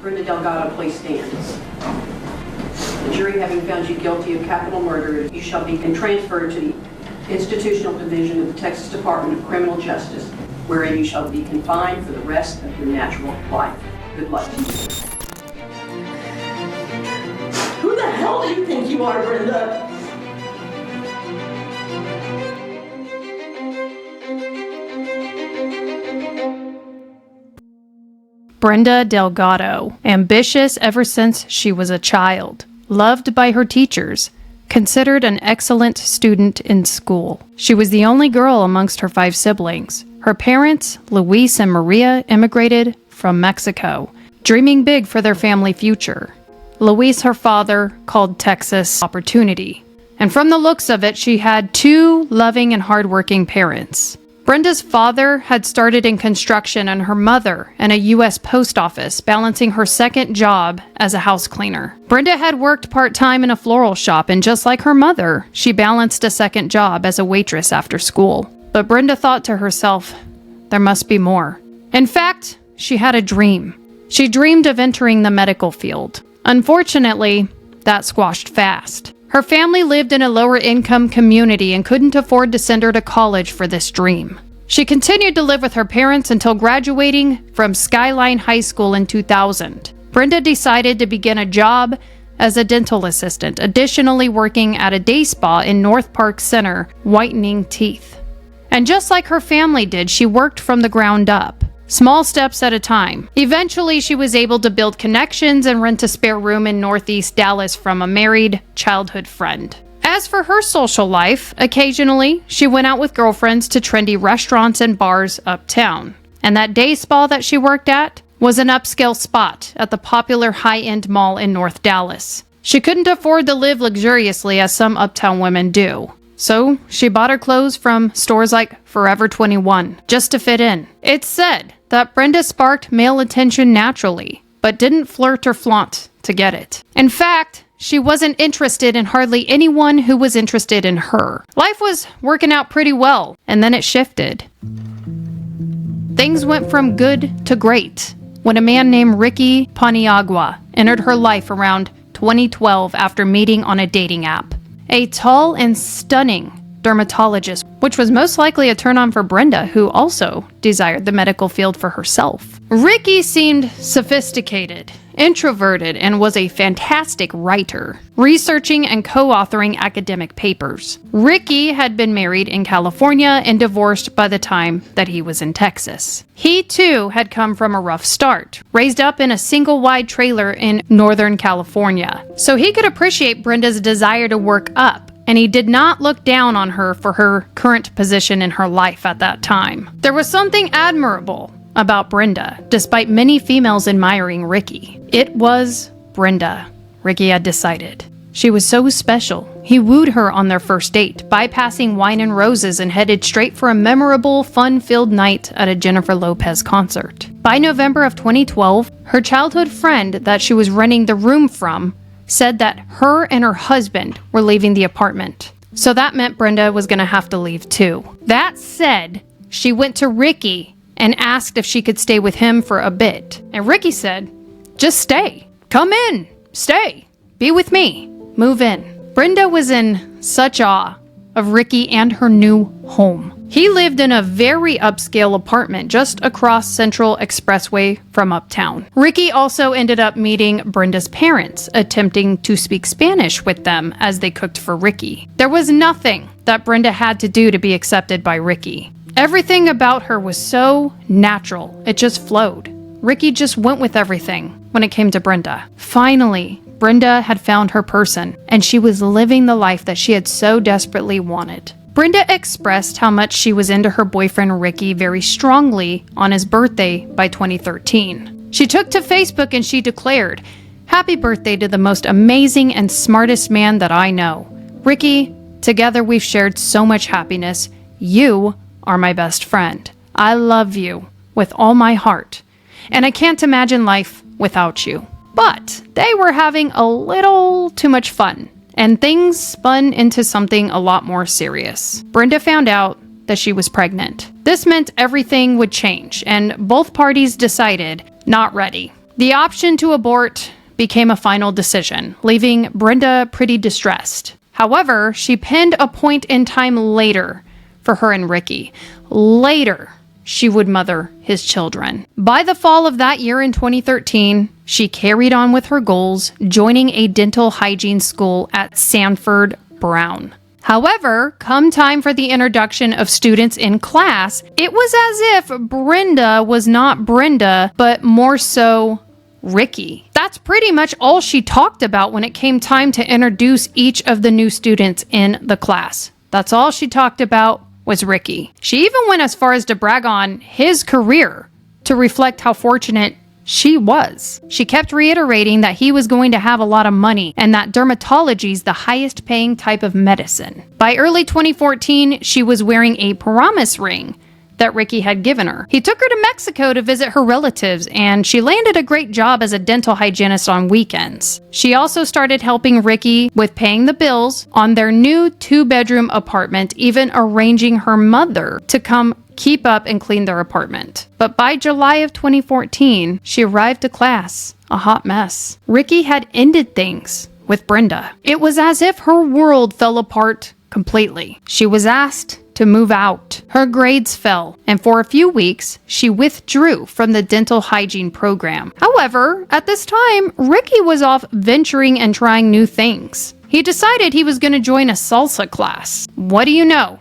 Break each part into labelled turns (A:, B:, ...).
A: Brenda Delgado, please stand. The jury having found you guilty of capital murder, you shall be transferred to the Institutional Division of the Texas Department of Criminal Justice, wherein you shall be confined for the rest of your natural life. Good luck to you.
B: Who the hell do you think you are, Brenda?
C: Brenda Delgado, ambitious ever since she was a child, loved by her teachers, considered an excellent student in school. She was the only girl amongst her 5 siblings. Her parents, Luis and Maria, immigrated from Mexico, dreaming big for their family future. Luis, her father, called Texas opportunity. And from the looks of it, she had 2 loving and hardworking parents. Brenda's father had started in construction and her mother in a U.S. post office, balancing her second job as a house cleaner. Brenda had worked part-time in a floral shop, and just like her mother, she balanced a second job as a waitress after school. But Brenda thought to herself, there must be more. In fact, she had a dream. She dreamed of entering the medical field. Unfortunately, that squashed fast. Her family lived in a lower-income community and couldn't afford to send her to college for this dream. She continued to live with her parents until graduating from Skyline High School in 2000. Brenda decided to begin a job as a dental assistant, additionally working at a day spa in North Park Center, whitening teeth. And just like her family did, she worked from the ground up, small steps at a time. Eventually, she was able to build connections and rent a spare room in Northeast Dallas from a married childhood friend. As for her social life, occasionally, she went out with girlfriends to trendy restaurants and bars uptown. And that day spa that she worked at was an upscale spot at the popular high-end mall in North Dallas. She couldn't afford to live luxuriously as some uptown women do. So she bought her clothes from stores like Forever 21, just to fit in. It's said that Brenda sparked male attention naturally, but didn't flirt or flaunt to get it. In fact, she wasn't interested in hardly anyone who was interested in her. Life was working out pretty well, and then it shifted. Things went from good to great when a man named Ricky Paniagua entered her life around 2012 after meeting on a dating app. A tall and stunning dermatologist, which was most likely a turn-on for Brenda, who also desired the medical field for herself. Ricky seemed sophisticated, introverted, and was a fantastic writer, researching and co-authoring academic papers. Ricky had been married in California and divorced by the time that he was in Texas. He, too, had come from a rough start, raised up in a single-wide trailer in Northern California. So he could appreciate Brenda's desire to work up, and he did not look down on her for her current position in her life at that time. There was something admirable about Brenda, despite many females admiring Ricky. It was Brenda, Ricky had decided. She was so special. He wooed her on their first date, bypassing wine and roses, and headed straight for a memorable, fun-filled night at a Jennifer Lopez concert. By November of 2012, her childhood friend that she was renting the room from said that her and her husband were leaving the apartment. So that meant Brenda was going to have to leave too. That said, she went to Ricky and asked if she could stay with him for a bit. And Ricky said, just stay. Come in. Stay. Be with me. Move in. Brenda was in such awe of Ricky and her new home. He lived in a very upscale apartment just across Central Expressway from uptown. Ricky also ended up meeting Brenda's parents, attempting to speak Spanish with them as they cooked for Ricky. There was nothing that Brenda had to do to be accepted by Ricky. Everything about her was so natural, it just flowed. Ricky just went with everything when it came to Brenda. Finally, Brenda had found her person, and she was living the life that she had so desperately wanted. Brenda expressed how much she was into her boyfriend Ricky very strongly on his birthday by 2013. She took to Facebook and she declared, "Happy birthday to the most amazing and smartest man that I know. Ricky, together we've shared so much happiness. You are my best friend. I love you with all my heart, and I can't imagine life without you." But they were having a little too much fun, and things spun into something a lot more serious. Brenda found out that she was pregnant. This meant everything would change, and both parties decided, not ready. The option to abort became a final decision, leaving Brenda pretty distressed. However, she pinned a point in time later for her and Ricky. Later, she would mother his children. By the fall of that year in 2013, she carried on with her goals, joining a dental hygiene school at Sanford Brown. However, come time for the introduction of students in class, it was as if Brenda was not Brenda, but more so Ricky. That's pretty much all she talked about when it came time to introduce each of the new students in the class. That's all she talked about was Ricky. She even went as far as to brag on his career to reflect how fortunate she was. She kept reiterating that he was going to have a lot of money and that dermatology is the highest paying type of medicine. By early 2014, she was wearing a promise ring that Ricky had given her. He took her to Mexico to visit her relatives, and she landed a great job as a dental hygienist on weekends. She also started helping Ricky with paying the bills on their new 2-bedroom apartment, even arranging her mother to come keep up and clean their apartment. But by July of 2014, she arrived to class a hot mess. Ricky had ended things with Brenda. It was as if her world fell apart completely. She was asked to move out. Her grades fell, and for a few weeks, she withdrew from the dental hygiene program. However, at this time, Ricky was off venturing and trying new things. He decided he was going to join a salsa class. What do you know?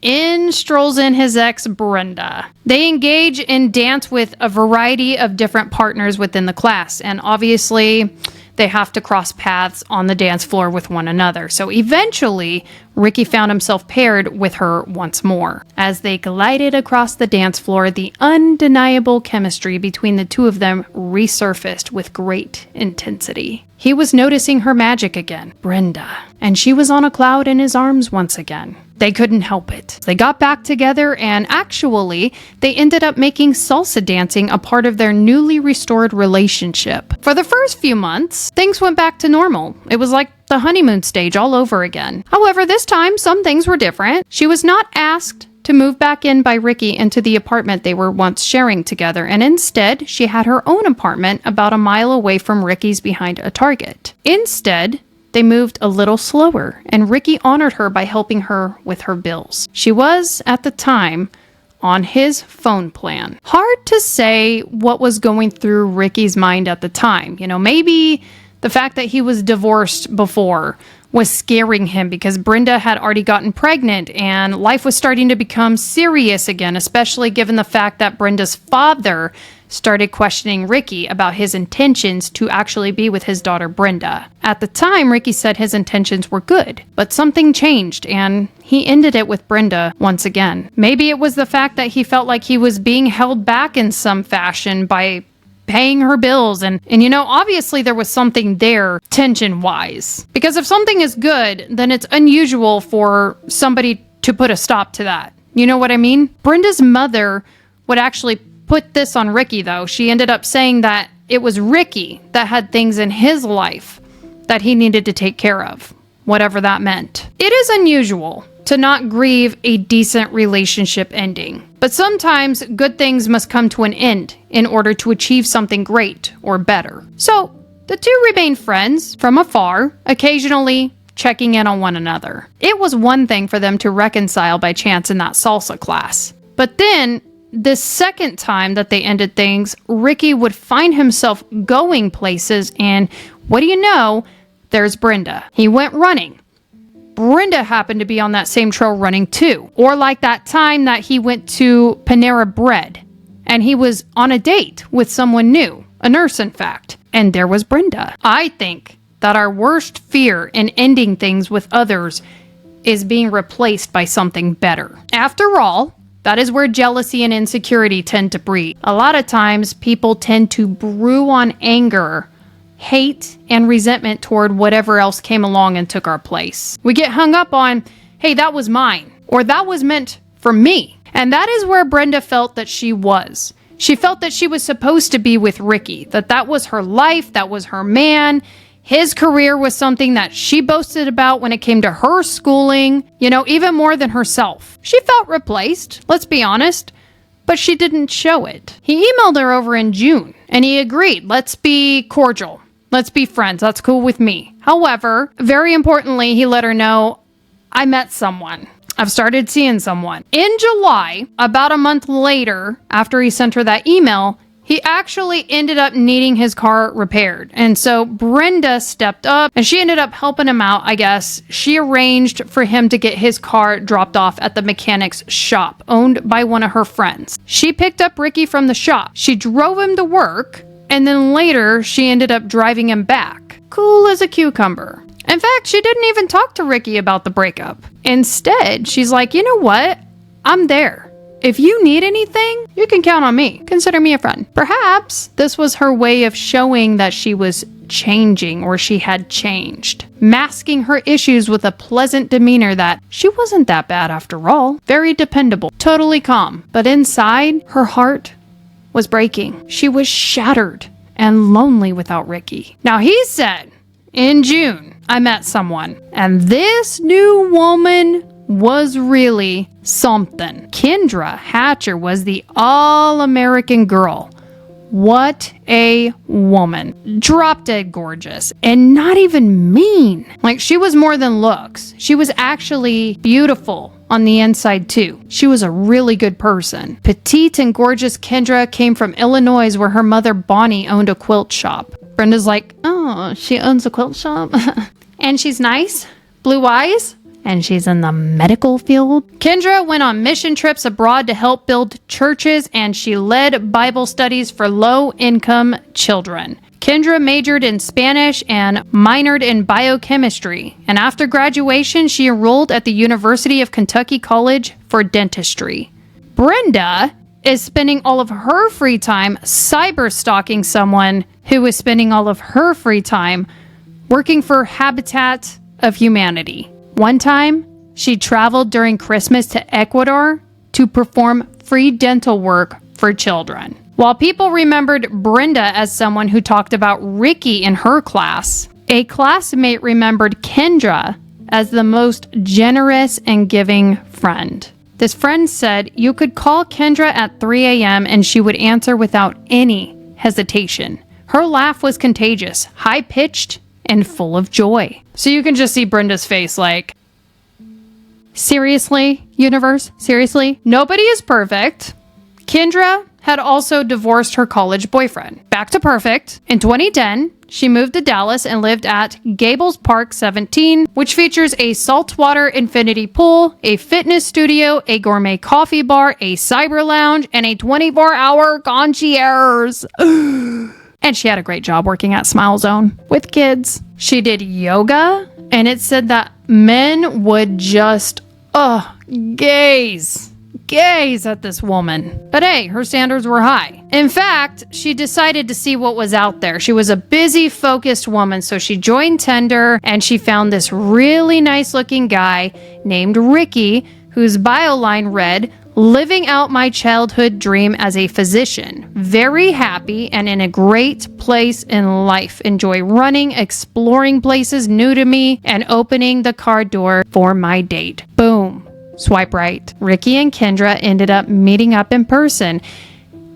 C: In strolls in his ex, Brenda. They engage in dance with a variety of different partners within the class, and obviously, they have to cross paths on the dance floor with one another. So eventually, Ricky found himself paired with her once more. As they glided across the dance floor, the undeniable chemistry between the two of them resurfaced with great intensity. He was noticing her magic again, Brenda, and she was on a cloud in his arms once again. They couldn't help it. They got back together, and actually, they ended up making salsa dancing a part of their newly restored relationship. For the first few months, things went back to normal. It was like the honeymoon stage all over again. However, this time, some things were different. She was not asked to move back in by Ricky into the apartment they were once sharing together, and instead, she had her own apartment about a mile away from Ricky's behind a Target. Instead, they moved a little slower, and Ricky honored her by helping her with her bills. She was, at the time, on his phone plan. Hard to say what was going through Ricky's mind at the time. You know, maybe the fact that he was divorced before was scaring him because Brenda had already gotten pregnant and life was starting to become serious again, especially given the fact that Brenda's father started questioning Ricky about his intentions to actually be with his daughter Brenda. At the time, Ricky said his intentions were good, but something changed and he ended it with Brenda once again. Maybe it was the fact that he felt like he was being held back in some fashion by paying her bills. And you know, obviously there was something there tension-wise. Because if something is good, then it's unusual for somebody to put a stop to that. You know what I mean? Brenda's mother would actually put this on Ricky, though. She ended up saying that it was Ricky that had things in his life that he needed to take care of, whatever that meant. It is unusual to not grieve a decent relationship ending, but sometimes good things must come to an end in order to achieve something great or better. So the two remained friends from afar, occasionally checking in on one another. It was one thing for them to reconcile by chance in that salsa class, but then the second time that they ended things, Ricky would find himself going places, and what do you know? There's Brenda. He went running. Brenda happened to be on that same trail running too. Or like that time that he went to Panera Bread, and he was on a date with someone new, a nurse in fact, and there was Brenda. I think that our worst fear in ending things with others is being replaced by something better. After all, that is where jealousy and insecurity tend to breed. A lot of times, people tend to brew on anger, hate, and resentment toward whatever else came along and took our place. We get hung up on, hey, that was mine, or that was meant for me. And that is where Brenda felt that she was. She felt that she was supposed to be with Ricky, that was her life, that was her man. His career was something that she boasted about when it came to her schooling, you know, even more than herself. She felt replaced, let's be honest, but she didn't show it. He emailed her over in June, And he agreed. Let's be cordial. Let's be friends. That's cool with me. However, very importantly, he let her know, I met someone. I've started seeing someone. In July, about a month later, after he sent her that email, he actually ended up needing his car repaired. And so Brenda stepped up and she ended up helping him out, I guess. She arranged for him to get his car dropped off at the mechanic's shop, owned by one of her friends. She picked up Ricky from the shop. She drove him to work, and then later she ended up driving him back. Cool as a cucumber. In fact, she didn't even talk to Ricky about the breakup. Instead, she's like, you know what? I'm there. If you need anything, you can count on me. Consider me a friend. Perhaps this was her way of showing that she was changing, or she had changed, masking her issues with a pleasant demeanor that she wasn't that bad after all. Very dependable, totally calm. But inside, her heart was breaking. She was shattered and lonely without Ricky. Now, he said, in June, I met someone, and this new woman was really something. Kendra Hatcher was the all-American girl. What a woman. Drop dead gorgeous. And not even mean. Like, she was more than looks. She was actually beautiful on the inside too. She was a really good person. Petite and gorgeous Kendra came from Illinois, where her mother Bonnie owned a quilt shop. Brenda's like, oh, she owns a quilt shop? And she's nice, blue eyes, and she's in the medical field. Kendra went on mission trips abroad to help build churches, and she led Bible studies for low-income children. Kendra majored in Spanish and minored in biochemistry, and after graduation, she enrolled at the University of Kentucky College for dentistry. Brenda is spending all of her free time cyber-stalking someone who is spending all of her free time working for Habitat of Humanity. One time, she traveled during Christmas to Ecuador to perform free dental work for children. While people remembered Brenda as someone who talked about Ricky in her class, a classmate remembered Kendra as the most generous and giving friend. This friend said you could call Kendra at 3 a.m. and she would answer without any hesitation. Her laugh was contagious, high-pitched, and full of joy. So you can just see Brenda's face like, seriously, universe? Seriously? Nobody is perfect. Kendra had also divorced her college boyfriend. Back to perfect. In 2010, she moved to Dallas and lived at Gables Park 17, which features a saltwater infinity pool, a fitness studio, a gourmet coffee bar, a cyber lounge, and a 24-hour concierge. And she had a great job working at Smile Zone with kids. She did yoga, and it said that men would just, gaze at this woman. But hey, her standards were high. In fact, she decided to see what was out there. She was a busy, focused woman, so she joined Tinder, and she found this really nice-looking guy named Ricky, whose bio line read, living out my childhood dream as a physician. Very happy and in a great place in life. Enjoy running, exploring places new to me, and opening the car door for my date. Boom. Swipe right. Ricky and Kendra ended up meeting up in person.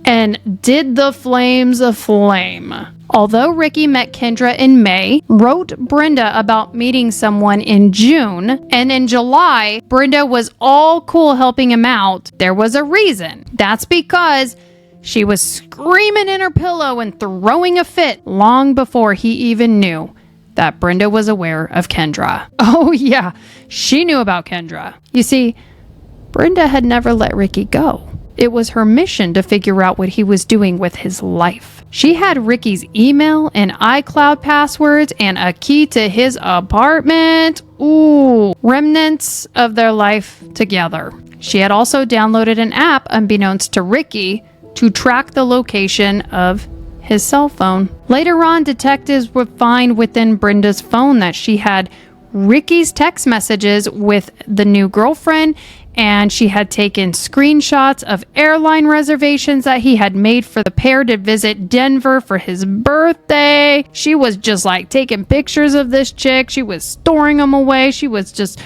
C: And did the flames aflame? Although Ricky met Kendra in May, wrote Brenda about meeting someone in June, and in July, Brenda was all cool helping him out, there was a reason. That's because she was screaming in her pillow and throwing a fit long before he even knew that Brenda was aware of Kendra. Oh yeah, she knew about Kendra. You see, Brenda had never let Ricky go. It was her mission to figure out what he was doing with his life. She had Ricky's email and iCloud passwords and a key to his apartment. Ooh, remnants of their life together. She had also downloaded an app, unbeknownst to Ricky, to track the location of his cell phone. Later on, detectives would find within Brenda's phone that she had Ricky's text messages with the new girlfriend, and she had taken screenshots of airline reservations that he had made for the pair to visit Denver for his birthday. She was just like taking pictures of this chick. She was storing them away. She was just,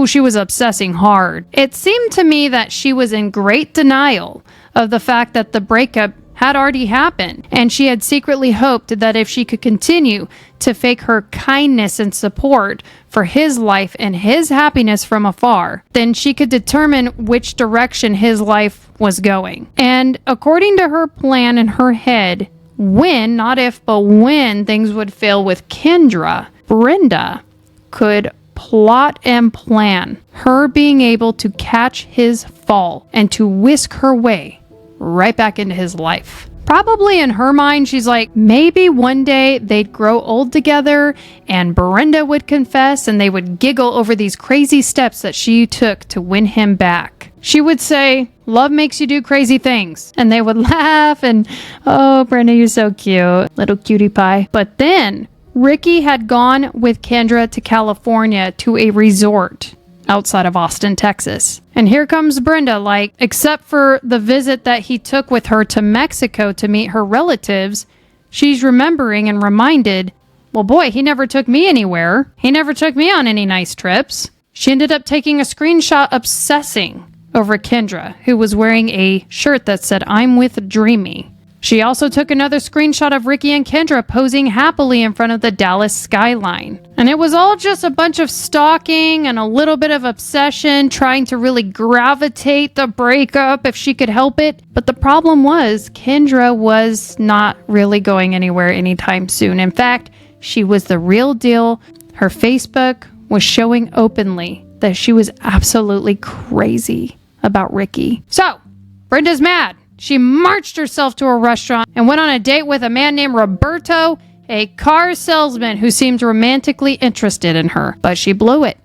C: she was obsessing hard. It seemed to me that she was in great denial of the fact that the breakup had already happened, and she had secretly hoped that if she could continue to fake her kindness and support for his life and his happiness from afar, then she could determine which direction his life was going. And according to her plan in her head, when, not if, but when things would fail with Kendra, Brenda could plot and plan her being able to catch his fall and to whisk her way right back into his life. Probably in her mind, she's like, maybe one day they'd grow old together and Brenda would confess and they would giggle over these crazy steps that she took to win him back. She would say, love makes you do crazy things. And they would laugh and, oh, Brenda, you're so cute, little cutie pie. But then Ricky had gone with Kendra to California to a resort outside of Austin, Texas. And here comes Brenda, like, except for the visit that he took with her to Mexico to meet her relatives, she's remembering and reminded, well, boy, he never took me anywhere. He never took me on any nice trips. She ended up taking a screenshot obsessing over Kendra, who was wearing a shirt that said, I'm with Dreamy. She also took another screenshot of Ricky and Kendra posing happily in front of the Dallas skyline. And it was all just a bunch of stalking and a little bit of obsession, trying to really gravitate the breakup if she could help it. But the problem was, Kendra was not really going anywhere anytime soon. In fact, she was the real deal. Her Facebook was showing openly that she was absolutely crazy about Ricky. So, Brenda's mad. She marched herself to a restaurant and went on a date with a man named Roberto, a car salesman who seemed romantically interested in her, but she blew it.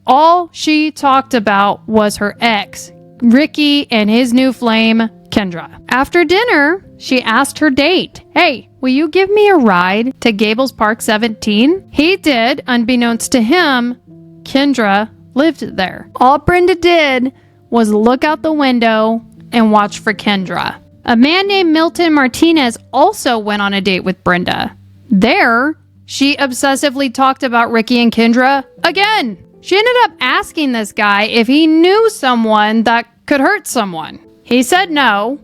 C: All she talked about was her ex, Ricky, and his new flame, Kendra. After dinner, she asked her date, hey, will you give me a ride to Gables Park 17? He did. Unbeknownst to him, Kendra lived there. All Brenda did was look out the window and watch for Kendra. A man named Milton Martinez also went on a date with Brenda. There, she obsessively talked about Ricky and Kendra again. She ended up asking this guy if he knew someone that could hurt someone. He said no,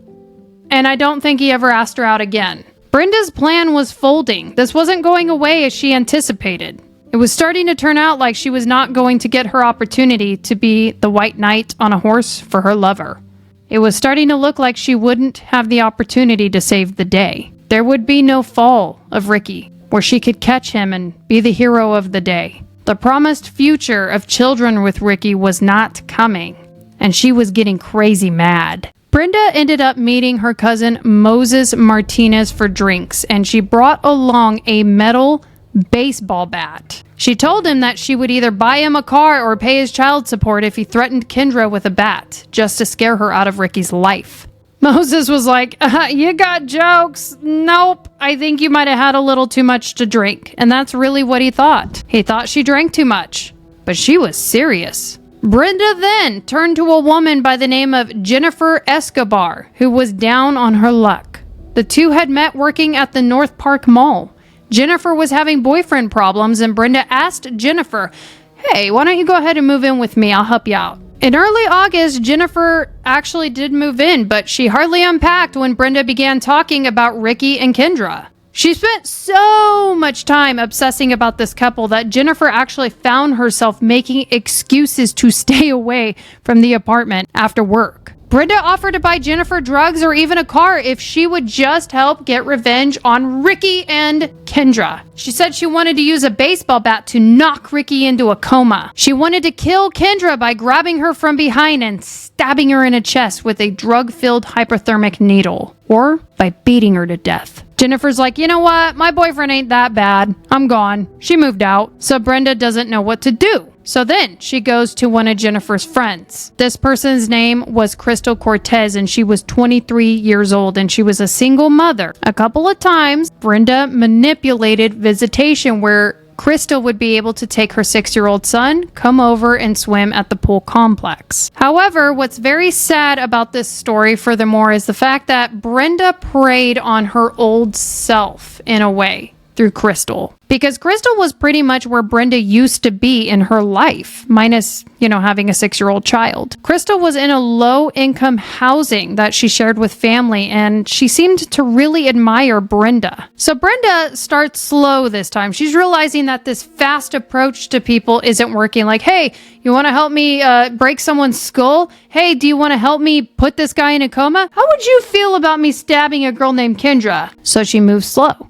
C: and I don't think he ever asked her out again. Brenda's plan was folding. This wasn't going away as she anticipated. It was starting to turn out like she was not going to get her opportunity to be the white knight on a horse for her lover. It was starting to look like she wouldn't have the opportunity to save the day. There would be no fall of Ricky, where she could catch him and be the hero of the day. The promised future of children with Ricky was not coming, and she was getting crazy mad. Brenda ended up meeting her cousin Moses Martinez for drinks, and she brought along a metal baseball bat. She told him that she would either buy him a car or pay his child support if he threatened Kendra with a bat, just to scare her out of Ricky's life. Moses was like, you got jokes. Nope, I think you might have had a little too much to drink. And that's really what he thought. He thought she drank too much, but she was serious. Brenda then turned to a woman by the name of Jennifer Escobar, who was down on her luck. The two had met working at the North Park Mall. Jennifer was having boyfriend problems, and Brenda asked Jennifer, hey, why don't you go ahead and move in with me? I'll help you out. In early August, Jennifer actually did move in, but she hardly unpacked when Brenda began talking about Ricky and Kendra. She spent so much time obsessing about this couple that Jennifer actually found herself making excuses to stay away from the apartment after work. Brenda offered to buy Jennifer drugs or even a car if she would just help get revenge on Ricky and Kendra. She said she wanted to use a baseball bat to knock Ricky into a coma. She wanted to kill Kendra by grabbing her from behind and stabbing her in the chest with a drug-filled hypothermic needle, or by beating her to death. Jennifer's like, you know what? My boyfriend ain't that bad. I'm gone. She moved out. So Brenda doesn't know what to do. So then she goes to one of Jennifer's friends. This person's name was Crystal Cortez, and she was 23 years old, and she was a single mother. A couple of times, Brenda manipulated visitation where Crystal would be able to take her 6-year-old son, come over and swim at the pool complex. However, what's very sad about this story, furthermore, is the fact that Brenda preyed on her old self in a way. through Crystal. Because Crystal was pretty much where Brenda used to be in her life, minus, having a 6-year-old child. Crystal was in a low-income housing that she shared with family, and she seemed to really admire Brenda. So Brenda starts slow this time. She's realizing that this fast approach to people isn't working. Like, hey, you want to help me break someone's skull? Hey, do you want to help me put this guy in a coma? How would you feel about me stabbing a girl named Kendra? So she moves slow.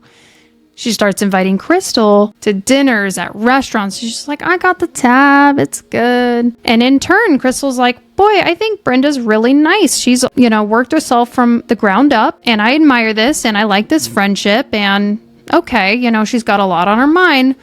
C: She starts inviting Crystal to dinners at restaurants. She's just like, I got the tab. It's good. And in turn, Crystal's like, boy, I think Brenda's really nice. She's, worked herself from the ground up. And I admire this. And I like this friendship. And okay, she's got a lot on her mind.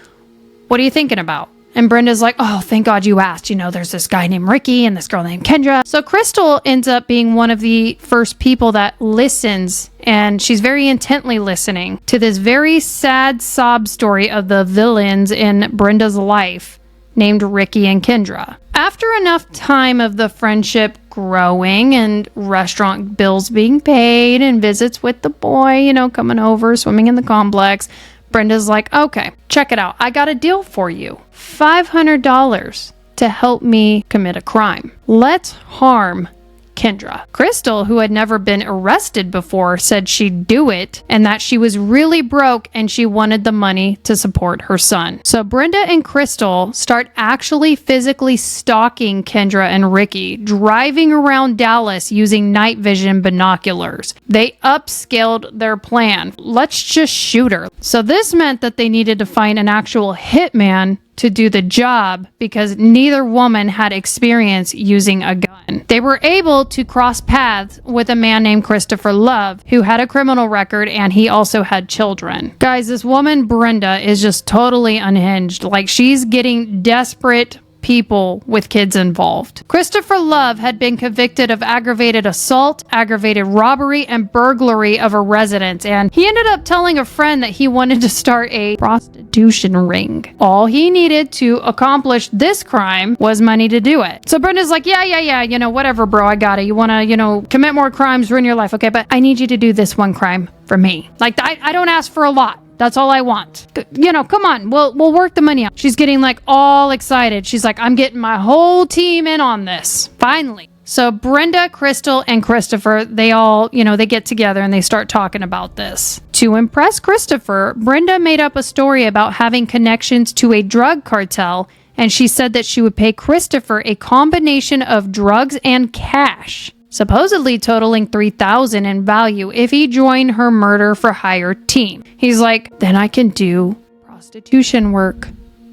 C: What are you thinking about? And Brenda's like, oh, thank God you asked. There's this guy named Ricky and this girl named Kendra. So Crystal ends up being one of the first people that listens, and she's very intently listening to this very sad sob story of the villains in Brenda's life named Ricky and Kendra. After enough time of the friendship growing and restaurant bills being paid and visits with the boy, coming over, swimming in the complex, Brenda's like, okay, check it out. I got a deal for you. $500 to help me commit a crime. Let's harm Kendra. Crystal, who had never been arrested before, said she'd do it and that she was really broke and she wanted the money to support her son. So Brenda and Crystal start actually physically stalking Kendra and Ricky, driving around Dallas using night vision binoculars. They upscaled their plan. Let's just shoot her. So this meant that they needed to find an actual hitman to do the job because neither woman had experience using a gun. They were able to cross paths with a man named Christopher Love, who had a criminal record and he also had children. Guys, this woman, Brenda, is just totally unhinged. Like, she's getting desperate people with kids involved. Christopher Love had been convicted of aggravated assault, aggravated robbery, and burglary of a residence, and he ended up telling a friend that he wanted to start a prostitution ring. All he needed to accomplish this crime was money to do it. So Brenda's like, yeah, whatever, bro, I got it. You want to, commit more crimes, ruin your life, okay, but I need you to do this one crime for me. Like, I don't ask for a lot. That's all I want. Come on. We'll work the money out. She's getting all excited. She's like, I'm getting my whole team in on this. Finally. So Brenda, Crystal, and Christopher, they all, they get together and they start talking about this. To impress Christopher, Brenda made up a story about having connections to a drug cartel, and she said that she would pay Christopher a combination of drugs and cash, supposedly totaling $3,000 in value if he joined her murder for hire team. He's like, then I can do prostitution work.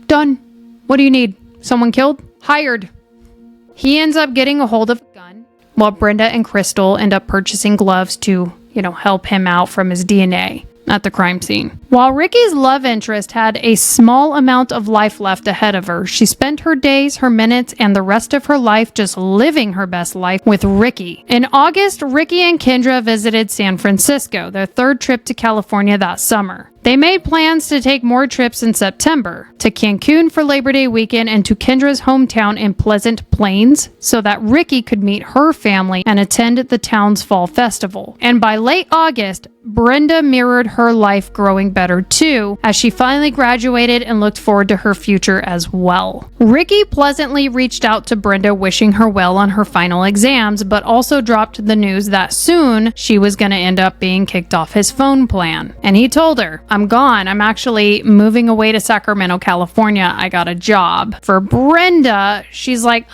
C: Done. What do you need? Someone killed? Hired. He ends up getting a hold of a gun, while Brenda and Crystal end up purchasing gloves to, help him out from his DNA at the crime scene. While Ricky's love interest had a small amount of life left ahead of her, she spent her days, her minutes, and the rest of her life just living her best life with Ricky. In August, Ricky and Kendra visited San Francisco, their third trip to California that summer. They made plans to take more trips in September, to Cancun for Labor Day weekend and to Kendra's hometown in Pleasant Plains, so that Ricky could meet her family and attend the town's fall festival. And by late August, Brenda mirrored her life growing better too, as she finally graduated and looked forward to her future as well. Ricky pleasantly reached out to Brenda wishing her well on her final exams, but also dropped the news that soon she was going to end up being kicked off his phone plan. And he told her, I'm gone. I'm actually moving away to Sacramento, California. I got a job. For Brenda, she's like,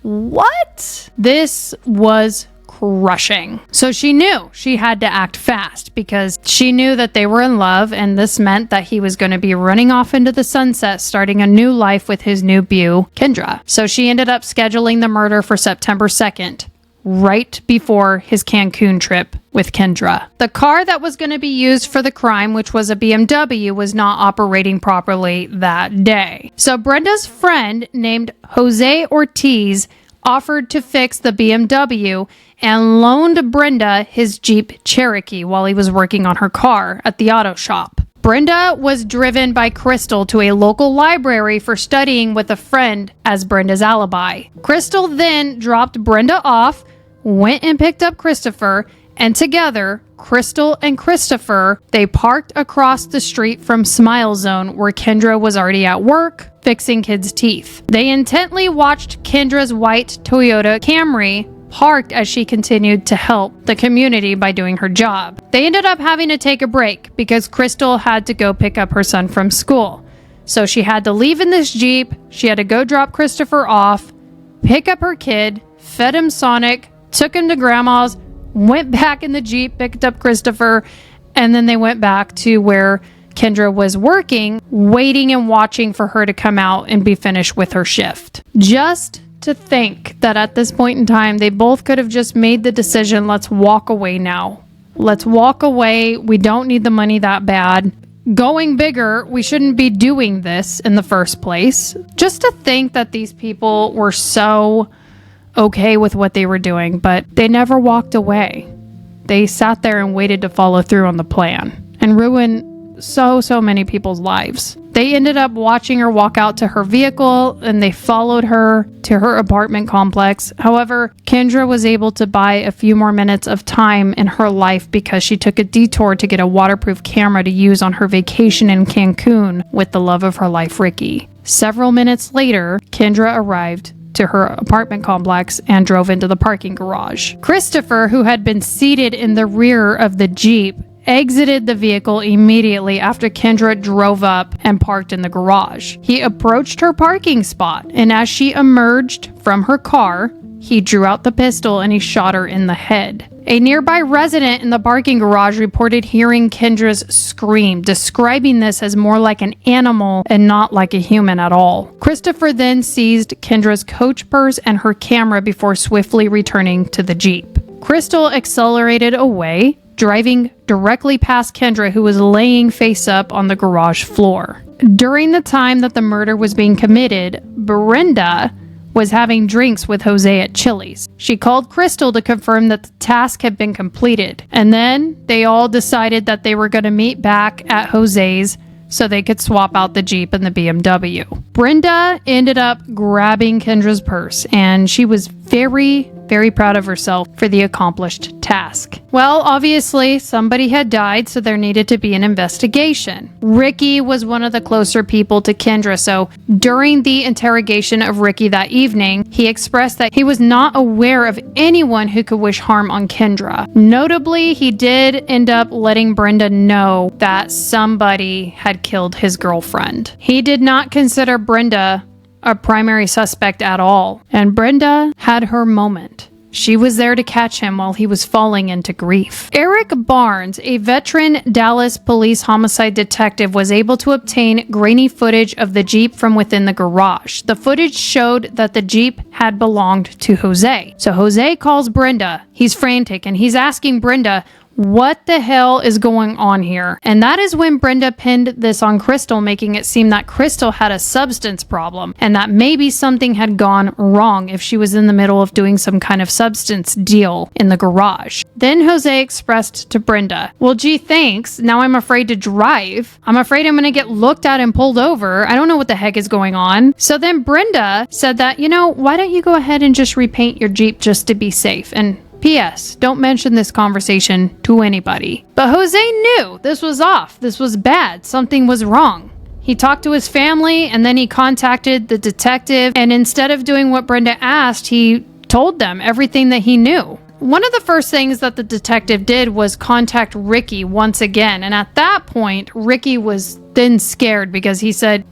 C: what? This was crushing. So she knew she had to act fast because she knew that they were in love, and this meant that he was going to be running off into the sunset, starting a new life with his new beau, Kendra. So she ended up scheduling the murder for September 2nd, right before his Cancun trip with Kendra. The car that was going to be used for the crime, which was a BMW, was not operating properly that day. So Brenda's friend named Jose Ortiz offered to fix the BMW and loaned Brenda his Jeep Cherokee while he was working on her car at the auto shop. Brenda was driven by Crystal to a local library for studying with a friend as Brenda's alibi. Crystal then dropped Brenda off, went and picked up Christopher, And together, Crystal and Christopher, they parked across the street from Smile Zone where Kendra was already at work fixing kids' teeth. They intently watched Kendra's white Toyota Camry parked as she continued to help the community by doing her job. They ended up having to take a break because Crystal had to go pick up her son from school. So she had to leave in this Jeep. She had to go drop Christopher off, pick up her kid, fed him Sonic, took him to grandma's, went back in the Jeep, picked up Christopher, and then they went back to where Kendra was working, waiting and watching for her to come out and be finished with her shift. Just to think that at this point in time, they both could have just made the decision, let's walk away now. Let's walk away. We don't need the money that bad. Going bigger, we shouldn't be doing this in the first place. Just to think that these people were so okay with what they were doing, but they never walked away. They sat there and waited to follow through on the plan and ruin so many people's lives. They ended up watching her walk out to her vehicle and they followed her to her apartment complex. However, Kendra was able to buy a few more minutes of time in her life because she took a detour to get a waterproof camera to use on her vacation in Cancun with the love of her life, Ricky. Several minutes later, Kendra arrived to her apartment complex and drove into the parking garage. Christopher, who had been seated in the rear of the Jeep, exited the vehicle immediately after Kendra drove up and parked in the garage. He approached her parking spot, and as she emerged from her car, he drew out the pistol and he shot her in the head. A nearby resident in the parking garage reported hearing Kendra's scream, describing this as more like an animal and not like a human at all. Christopher then seized Kendra's coach purse and her camera before swiftly returning to the Jeep. Crystal accelerated away, driving directly past Kendra, who was laying face up on the garage floor. During the time that the murder was being committed, Brenda was having drinks with Jose at Chili's. She called Crystal to confirm that the task had been completed, and then they all decided that they were going to meet back at Jose's so they could swap out the Jeep and the BMW. Brenda ended up grabbing Kendra's purse, and she was very proud of herself for the accomplished task. Well, obviously, somebody had died, so there needed to be an investigation. Ricky was one of the closer people to Kendra, so during the interrogation of Ricky that evening, he expressed that he was not aware of anyone who could wish harm on Kendra. Notably, he did end up letting Brenda know that somebody had killed his girlfriend. He did not consider Brenda a primary suspect at all, and Brenda had her moment. She was there to catch him while he was falling into grief. Eric Barnes, a veteran Dallas police homicide detective, was able to obtain grainy footage of the Jeep from within the garage. The footage showed that the Jeep had belonged to Jose. So Jose calls Brenda. He's frantic and he's asking Brenda, what the hell is going on here? And that is when Brenda pinned this on Crystal, making it seem that Crystal had a substance problem and that maybe something had gone wrong if she was in the middle of doing some kind of substance deal in the garage. Then Jose expressed to Brenda, well, gee, thanks. Now I'm afraid to drive. I'm afraid I'm going to get looked at and pulled over. I don't know what the heck is going on. So then Brenda said that, why don't you go ahead and just repaint your Jeep just to be safe? And P.S. Don't mention this conversation to anybody. But Jose knew this was off. This was bad. Something was wrong. He talked to his family and then he contacted the detective. And instead of doing what Brenda asked, he told them everything that he knew. One of the first things that the detective did was contact Ricky once again. And at that point, Ricky was then scared because he said,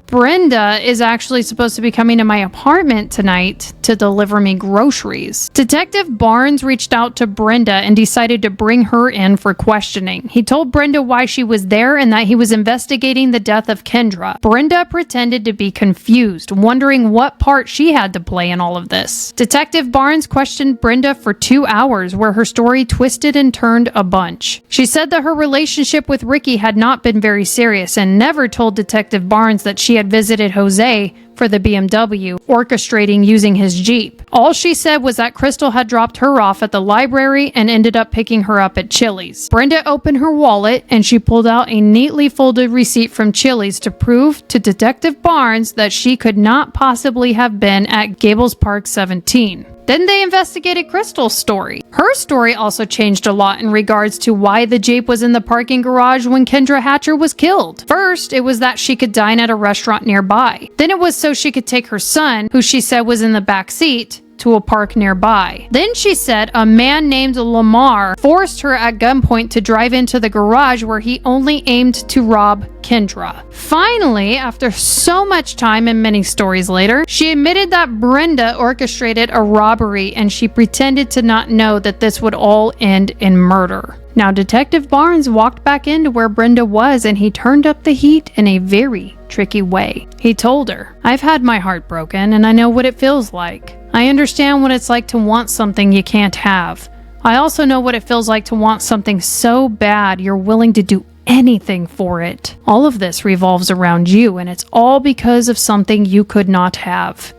C: Brenda is actually supposed to be coming to my apartment tonight to deliver me groceries. Detective Barnes reached out to Brenda and decided to bring her in for questioning. He told Brenda why she was there and that he was investigating the death of Kendra. Brenda pretended to be confused, wondering what part she had to play in all of this. Detective Barnes questioned Brenda for 2 hours, where her story twisted and turned a bunch. She said that her relationship with Ricky had not been very serious and never told Detective Barnes that she had visited Jose for the BMW, orchestrating using his Jeep. All she said was that Crystal had dropped her off at the library and ended up picking her up at Chili's. Brenda opened her wallet and she pulled out a neatly folded receipt from Chili's to prove to Detective Barnes that she could not possibly have been at Gables Park 17. Then they investigated Crystal's story. Her story also changed a lot in regards to why the Jeep was in the parking garage when Kendra Hatcher was killed. First, it was that she could dine at a restaurant nearby. Then it was so she could take her son, who she said was in the back seat, to a park nearby. Then she said a man named Lamar forced her at gunpoint to drive into the garage where he only aimed to rob Kendra. Finally, after so much time and many stories later, she admitted that Brenda orchestrated a robbery and she pretended to not know that this would all end in murder. Now, Detective Barnes walked back into where Brenda was and he turned up the heat in a very tricky way. He told her, "I've had my heart broken and I know what it feels like. I understand what it's like to want something you can't have. I also know what it feels like to want something so bad you're willing to do anything for it. All of this revolves around you, and it's all because of something you could not have.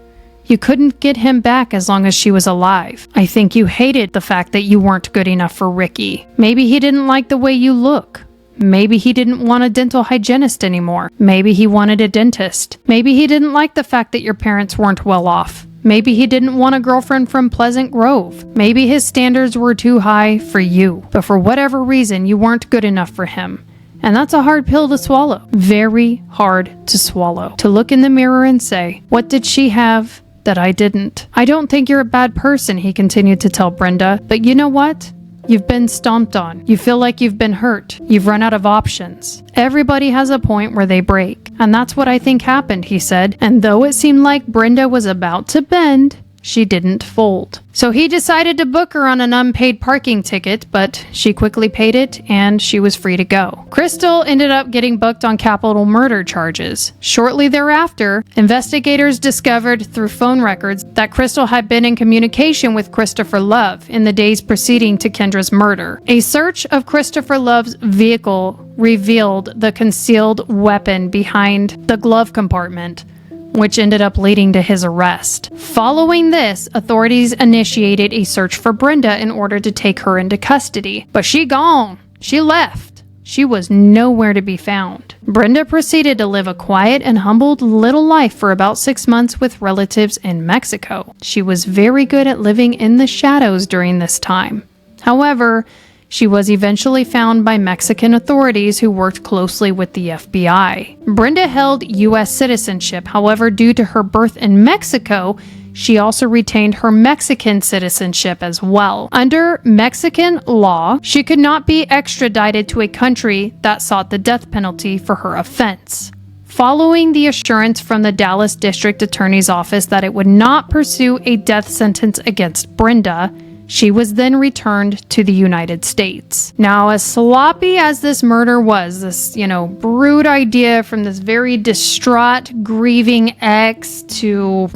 C: You couldn't get him back as long as she was alive. I think you hated the fact that you weren't good enough for Ricky. Maybe he didn't like the way you look. Maybe he didn't want a dental hygienist anymore. Maybe he wanted a dentist. Maybe he didn't like the fact that your parents weren't well off. Maybe he didn't want a girlfriend from Pleasant Grove. Maybe his standards were too high for you. But for whatever reason, you weren't good enough for him. And that's a hard pill to swallow. Very hard to swallow. To look in the mirror and say, what did she have that I didn't? I don't think you're a bad person," he continued to tell Brenda. "But you know what? You've been stomped on. You feel like you've been hurt. You've run out of options. Everybody has a point where they break. And that's what I think happened," he said. And though it seemed like Brenda was about to bend, she didn't fold. So he decided to book her on an unpaid parking ticket, but she quickly paid it and she was free to go. Crystal ended up getting booked on capital murder charges. Shortly thereafter, investigators discovered through phone records that Crystal had been in communication with Christopher Love in the days preceding to Kendra's murder. A search of Christopher Love's vehicle revealed the concealed weapon behind the glove compartment, which ended up leading to his arrest. Following this, authorities initiated a search for Brenda in order to take her into custody. But she gone. She left. She was nowhere to be found. Brenda proceeded to live a quiet and humbled little life for about 6 months with relatives in Mexico. She was very good at living in the shadows during this time. However, she was eventually found by Mexican authorities who worked closely with the FBI. Brenda held U.S. citizenship. However, due to her birth in Mexico, she also retained her Mexican citizenship as well. Under Mexican law, she could not be extradited to a country that sought the death penalty for her offense. Following the assurance from the Dallas District Attorney's Office that it would not pursue a death sentence against Brenda, she was then returned to the United States. Now, as sloppy as this murder was, this, brood idea from this very distraught, grieving ex to,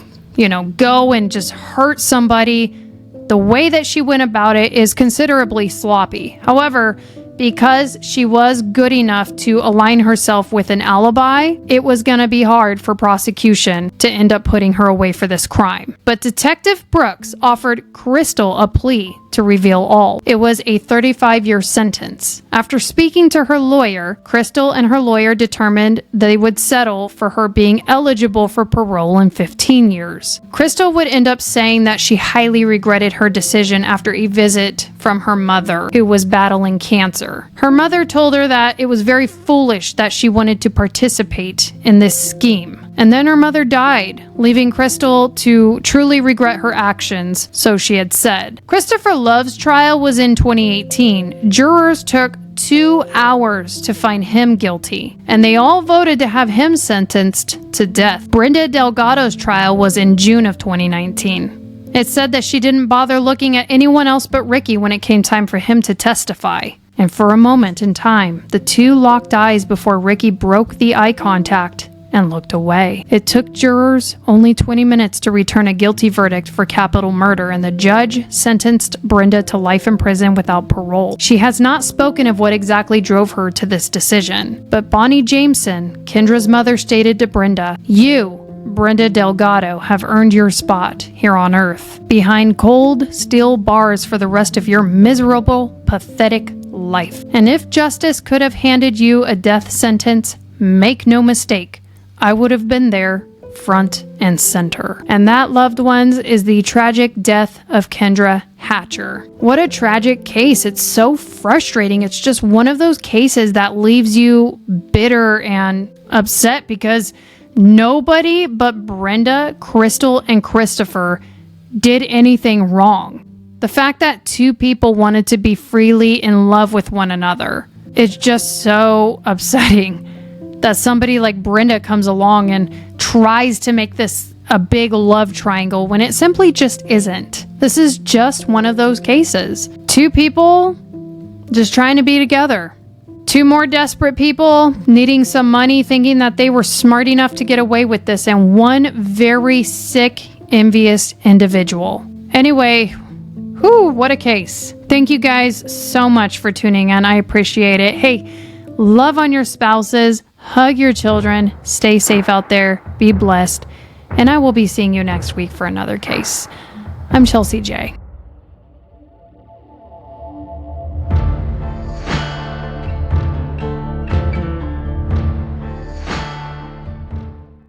C: go and just hurt somebody, the way that she went about it is considerably sloppy. However, because she was good enough to align herself with an alibi, it was going to be hard for prosecution to end up putting her away for this crime. But Detective Brooks offered Crystal a plea to reveal all. It was a 35-year sentence. After speaking to her lawyer, Crystal and her lawyer determined they would settle for her being eligible for parole in 15 years. Crystal would end up saying that she highly regretted her decision after a visit from her mother, who was battling cancer. Her mother told her that it was very foolish that she wanted to participate in this scheme. And then her mother died, leaving Crystal to truly regret her actions, so she had said. Christopher Love's trial was in 2018. Jurors took 2 hours to find him guilty, and they all voted to have him sentenced to death. Brenda Delgado's trial was in June of 2019. It said that she didn't bother looking at anyone else but Ricky when it came time for him to testify. And for a moment in time, the two locked eyes before Ricky broke the eye contact and looked away. It took jurors only 20 minutes to return a guilty verdict for capital murder, and the judge sentenced Brenda to life in prison without parole. She has not spoken of what exactly drove her to this decision, but Bonnie Jameson, Kendra's mother, stated to Brenda, "You, Brenda Delgado, have earned your spot here on Earth, behind cold steel bars for the rest of your miserable, pathetic life. And if justice could have handed you a death sentence, make no mistake, I would have been there front and center. And that, loved ones, is the tragic death of Kendra Hatcher. What a tragic case. It's so frustrating. It's just one of those cases that leaves you bitter and upset because nobody but Brenda, Crystal, and Christopher did anything wrong. The fact that two people wanted to be freely in love with one another is just so upsetting. That somebody like Brenda comes along and tries to make this a big love triangle when it simply just isn't. This is just one of those cases. Two people just trying to be together. Two more desperate people needing some money, thinking that they were smart enough to get away with this, and one very sick, envious individual. Anyway, whew, what a case. Thank you guys so much for tuning in. I appreciate it. Hey, love on your spouses. Hug your children, stay safe out there, be blessed, and I will be seeing you next week for another case. I'm Chelsea J.